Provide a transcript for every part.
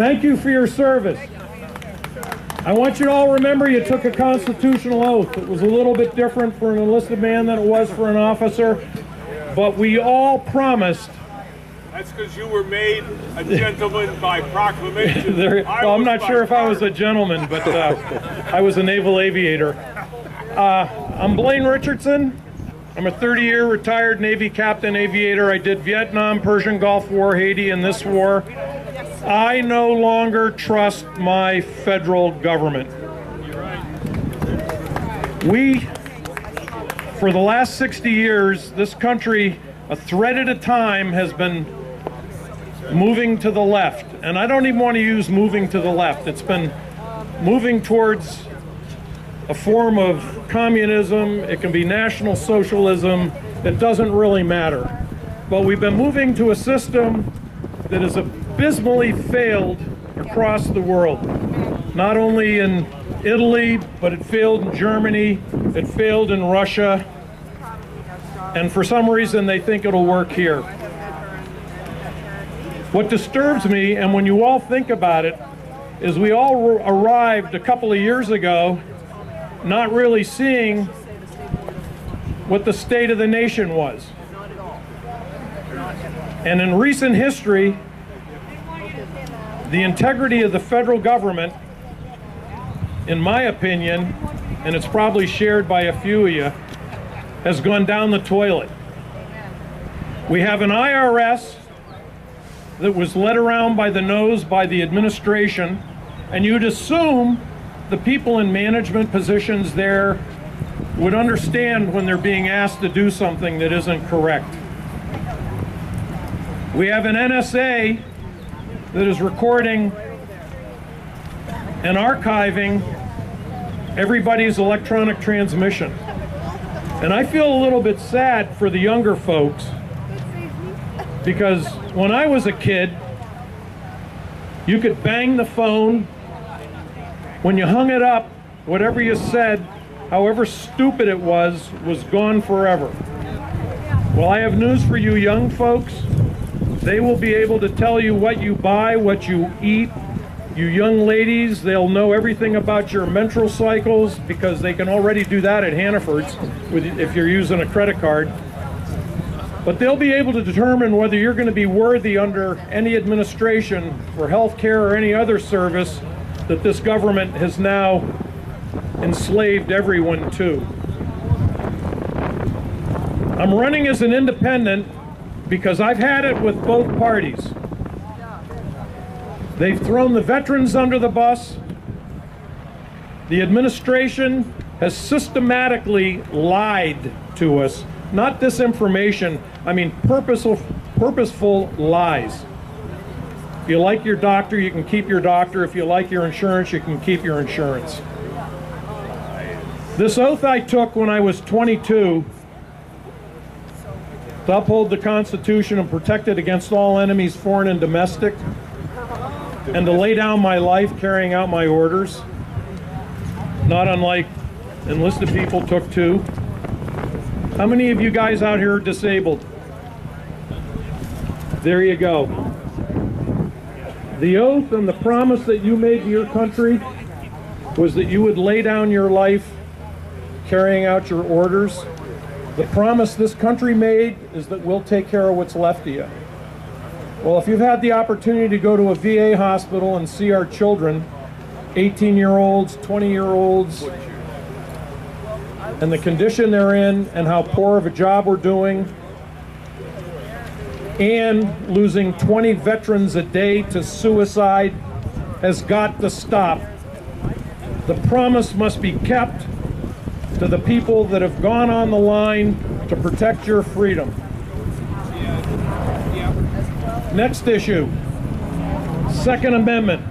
Thank you for your service. I want you to all remember you took a constitutional oath. It was a little bit different for an enlisted man than it was for an officer, but we all promised. That's because you were made a gentleman by proclamation. Well, I'm not sure if I was a gentleman, but I was a naval aviator. I'm Blaine Richardson. I'm a 30-year retired Navy captain aviator. I did Vietnam, Persian Gulf War, Haiti, and this war. I no longer trust my federal government. We, for the last 60 years, this country, a thread at a time, has been moving to the left. And I don't even want to use moving to the left. It's been moving towards a form of communism. It can be national socialism. It doesn't really matter. But we've been moving to a system that has abysmally failed across the world. Not only in Italy, but it failed in Germany, it failed in Russia, and for some reason they think it'll work here. What disturbs me, and when you all think about it, is we all arrived a couple of years ago not really seeing what the state of the nation was. And in recent history, the integrity of the federal government, in my opinion, and it's probably shared by a few of you, has gone down the toilet. We have an IRS that was led around by the nose by the administration, and you'd assume the people in management positions there would understand when they're being asked to do something that isn't correct. We have an NSA that is recording and archiving everybody's electronic transmission. And I feel a little bit sad for the younger folks, because when I was a kid, you could bang the phone. When you hung it up, whatever you said, however stupid it was gone forever. Well, I have news for you young folks. They will be able to tell you what you buy, what you eat. You young ladies, they'll know everything about your menstrual cycles, because they can already do that at Hannaford's if you're using a credit card. But they'll be able to determine whether you're going to be worthy under any administration for health care or any other service that this government has now enslaved everyone to. I'm running as an independent because I've had it with both parties. They've thrown the veterans under the bus. The administration has systematically lied to us. Not disinformation, I mean purposeful lies. If you like your doctor, you can keep your doctor. If you like your insurance, you can keep your insurance. This oath I took when I was 22 to uphold the Constitution and protect it against all enemies, foreign and domestic, and to lay down my life carrying out my orders, not unlike enlisted people took too. How many of you guys out here are disabled? There you go. The oath and the promise that you made to your country was that you would lay down your life carrying out your orders. The promise this country made is that we'll take care of what's left of you. Well, if you've had the opportunity to go to a VA hospital and see our children, 18-year-olds, 20-year-olds, and the condition they're in and how poor of a job we're doing, and losing 20 veterans a day to suicide, has got to stop. The promise must be kept to the people that have gone on the line to protect your freedom. Next issue, Second Amendment.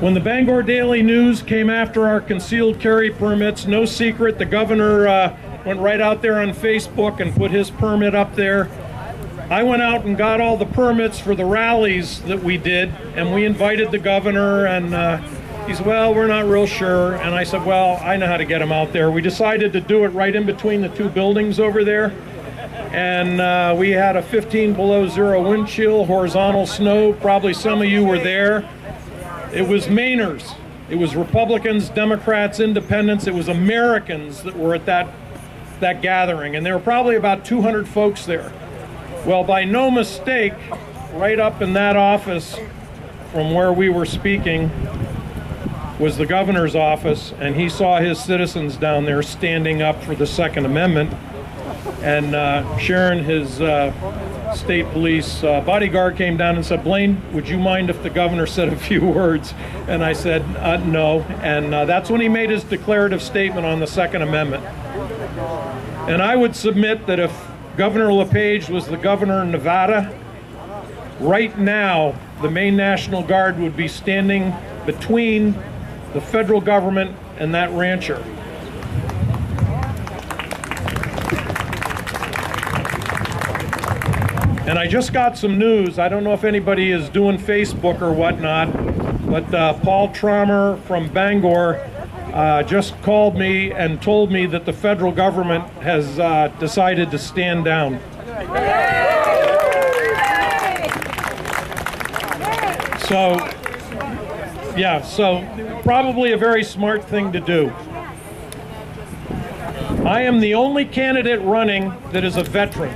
When the Bangor Daily News came after our concealed carry permits, no secret, the governor went right out there on Facebook and put his permit up there. I went out and got all the permits for the rallies that we did, and we invited the governor, and he said, well, we're not real sure. And I said, well, I know how to get them out there. We decided to do it right in between the two buildings over there. and we had a 15 below zero wind chill, horizontal snow. Probably some of you were there. It was Mainers. It was Republicans, Democrats, Independents. It was Americans that were at that gathering, and there were probably about 200 folks there. Well, by no mistake, right up in that office from where we were speaking was the governor's office, and he saw his citizens down there standing up for the Second Amendment. And Sharon, his state police bodyguard, came down and said, "Blaine, would you mind if the governor said a few words?" And I said, no. And that's when he made his declarative statement on the Second Amendment. And I would submit that if Governor LePage was the governor in Nevada, right now the Maine National Guard would be standing between the federal government and that rancher. And I just got some news. I don't know if anybody is doing Facebook or whatnot, but Paul Trommer from Bangor just called me and told me that the federal government has decided to stand down. So, yeah, so probably a very smart thing to do. I am the only candidate running that is a veteran.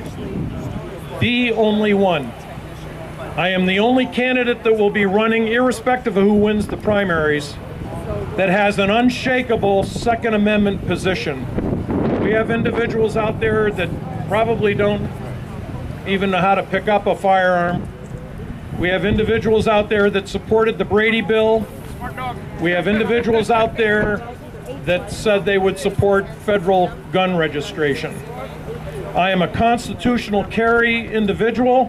The only one. I am the only candidate that will be running, irrespective of who wins the primaries, that has an unshakable Second Amendment position. We have individuals out there that probably don't even know how to pick up a firearm. We have individuals out there that supported the Brady bill. We have individuals out there that said they would support federal gun registration. I am a constitutional carry individual.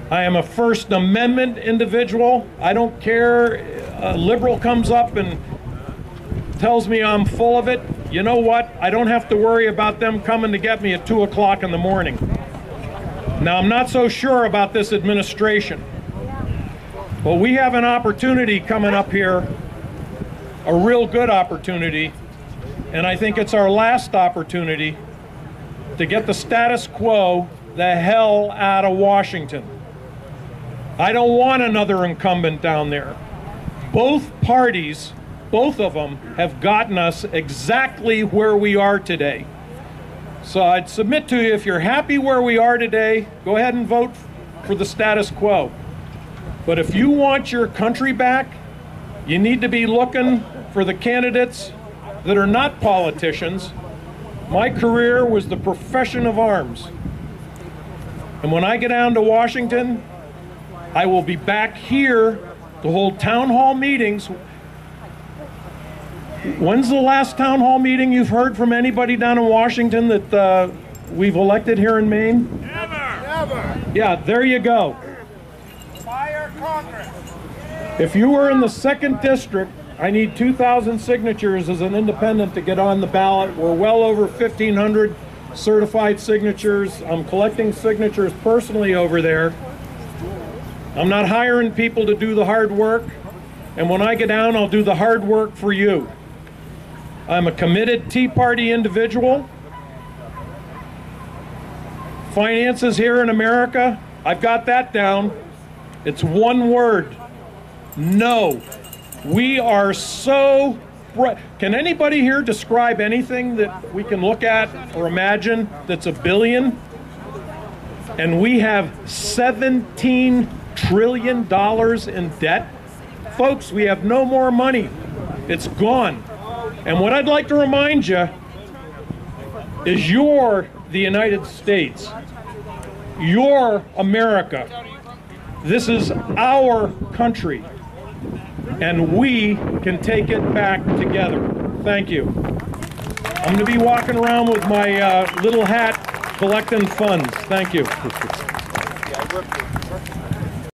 I am a First Amendment individual. I don't care, a liberal comes up and tells me I'm full of it. You know what? I don't have to worry about them coming to get me at 2 o'clock in the morning. Now, I'm not so sure about this administration, but we have an opportunity coming up here, a real good opportunity, and I think it's our last opportunity to get the status quo the hell out of Washington. I don't want another incumbent down there. Both parties, both of them, have gotten us exactly where we are today. So I'd submit to you, if you're happy where we are today, go ahead and vote for the status quo. But if you want your country back, you need to be looking for the candidates that are not politicians. My career was the profession of arms. And when I get down to Washington, I will be back here to hold town hall meetings. When's the last town hall meeting you've heard from anybody down in Washington that we've elected here in Maine? Never! Never! Yeah, there you go. Fire Congress! If you were in the 2nd District, I need 2,000 signatures as an independent to get on the ballot. We're well over 1,500 certified signatures. I'm collecting signatures personally over there. I'm not hiring people to do the hard work. And when I get down, I'll do the hard work for you. I'm a committed Tea Party individual. Finances here in America, I've got that down. It's one word: no. We are so can anybody here describe anything that we can look at or imagine that's $1 billion? And we have $17 trillion in debt? Folks, we have no more money. It's gone. And what I'd like to remind you is you're the United States. You're America. This is our country. And we can take it back together. Thank you. I'm going to be walking around with my little hat collecting funds. Thank you.